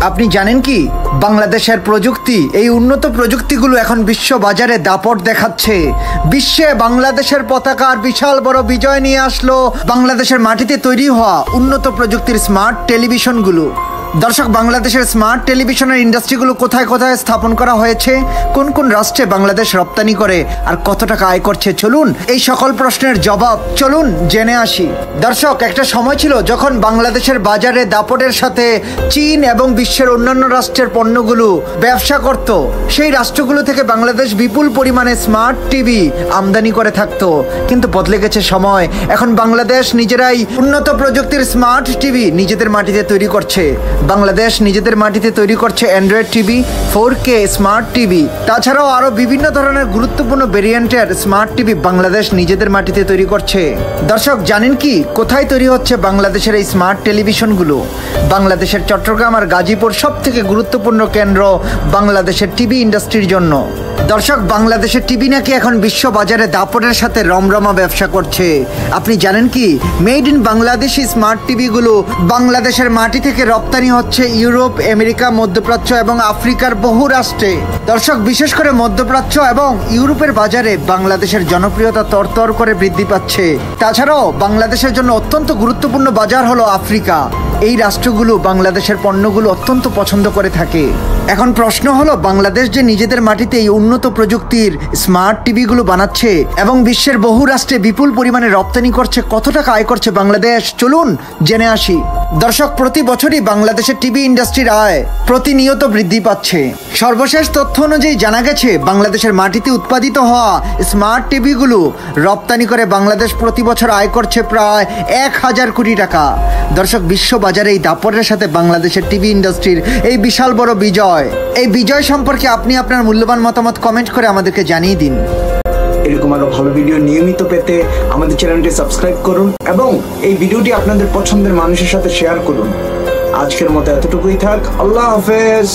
আপনি জানেন কি বাংলাদেশের প্রযুক্তি, এই উন্নত প্রযুক্তিগুলো এখন বিশ্ব বাজারে দাপট দেখাচ্ছে। বিশ্বে বাংলাদেশের পতাকার বিশাল বড় বিজয় নিয়ে আসলো বাংলাদেশের মাটিতে তৈরি হওয়া উন্নত প্রযুক্তির স্মার্ট টেলিভিশনগুলো। দর্শক, বাংলাদেশের স্মার্ট টেলিভিশনের ইন্ডাস্ট্রিগুলো কোথায় কোথায় স্থাপন করা হয়েছে, কোন কোন রাষ্ট্রে বাংলাদেশ রপ্তানি করে, আর কত টাকা আয় করছে, চলুন এই সকল প্রশ্নের জবাব চলুন জেনে আসি। দর্শক, একটা সময় ছিল যখন বাংলাদেশের বাজারে দাপটের সাথে চীন এবং বিশ্বের অন্যান্য রাষ্ট্রের পণ্যগুলো ব্যবসা করত। সেই রাষ্ট্রগুলো থেকে বাংলাদেশ বিপুল পরিমাণে স্মার্ট টিভি আমদানি করে থাকতো। কিন্তু বদলে গেছে সময়, এখন বাংলাদেশ নিজেরাই উন্নত প্রযুক্তির স্মার্ট টিভি নিজেদের মাটিতে তৈরি করছে। বাংলাদেশ নিজেদের মাটিতে তৈরি করছে Android TV, 4K smart TV, তাছাড়াও আরো বিভিন্ন ধরনের গুরুত্বপূর্ণ ভেরিয়েন্টের স্মার্ট টিভি বাংলাদেশ নিজেদের মাটিতে তৈরি করছে। দর্শক, জানেন কি কোথায় তৈরি হচ্ছে বাংলাদেশের এই স্মার্ট টেলিভিশনগুলো? বাংলাদেশের চট্টগ্রাম আর গাজীপুর সব থেকে গুরুত্বপূর্ণ কেন্দ্র বাংলাদেশের টিভি ইন্ডাস্ট্রির জন্য। দর্শক, বাংলাদেশের টিভি নাকি এখন বিশ্ব বাজারে দাপটের সাথে রমরমা ব্যবসা করছে। আপনি জানেন কি মেড ইন বাংলাদেশি স্মার্ট টিভিগুলো বাংলাদেশের মাটি থেকে রপ্তানি হচ্ছে ইউরোপ, আমেরিকা, মধ্যপ্রাচ্য এবং আফ্রিকার বহু রাষ্ট্রে। দর্শক, বিশেষ করে মধ্যপ্রাচ্য এবং ইউরোপের বাজারে বাংলাদেশের জনপ্রিয়তা তরতর করে বৃদ্ধি পাচ্ছে। তাছাড়াও বাংলাদেশের জন্য অত্যন্ত গুরুত্বপূর্ণ বাজার হলো আফ্রিকা। এই রাষ্ট্রগুলো বাংলাদেশের পণ্যগুলো অত্যন্ত পছন্দ করে থাকে। এখন প্রশ্ন হলো, বাংলাদেশ যে নিজেদের মাটিতে এই উন্নত প্রযুক্তির স্মার্ট টিভিগুলো বানাচ্ছে এবং বিশ্বের বহু রাষ্ট্রে বিপুল পরিমাণে রপ্তানি করছে, কত টাকা আয় করছে বাংলাদেশ, চলুন জেনে আসি। দর্শক, প্রতি বছরই বাংলাদেশের টিভি ইন্ডাস্ট্রির আয় প্রতিনিয়ত বৃদ্ধি পাচ্ছে। সর্বশেষ তথ্য অনুযায়ী জানা গেছে বাংলাদেশের মাটিতে উৎপাদিত হওয়া স্মার্ট টিভিগুলো রপ্তানি করে বাংলাদেশ প্রতি বছর আয় করছে প্রায় 1000 কোটি টাকা। দর্শক, বিশ্ব বাজারে এই দাপটের সাথে বাংলাদেশের টিভি ইন্ডাস্ট্রির এই বিশাল বড় বিজয়, এই বিজয় সম্পর্কে আপনি আপনার মূল্যবান মতামত কমেন্ট করে আমাদেরকে জানিয়ে দিন। এরকম আরো ভালো ভিডিও নিয়মিত পেতে আমাদের চ্যানেলটি সাবস্ক্রাইব করুন এবং এই ভিডিওটি আপনাদের পছন্দের মানুষের সাথে শেয়ার করুন। আজকের মতো এতটুকুই থাক। আল্লাহ হাফেজ।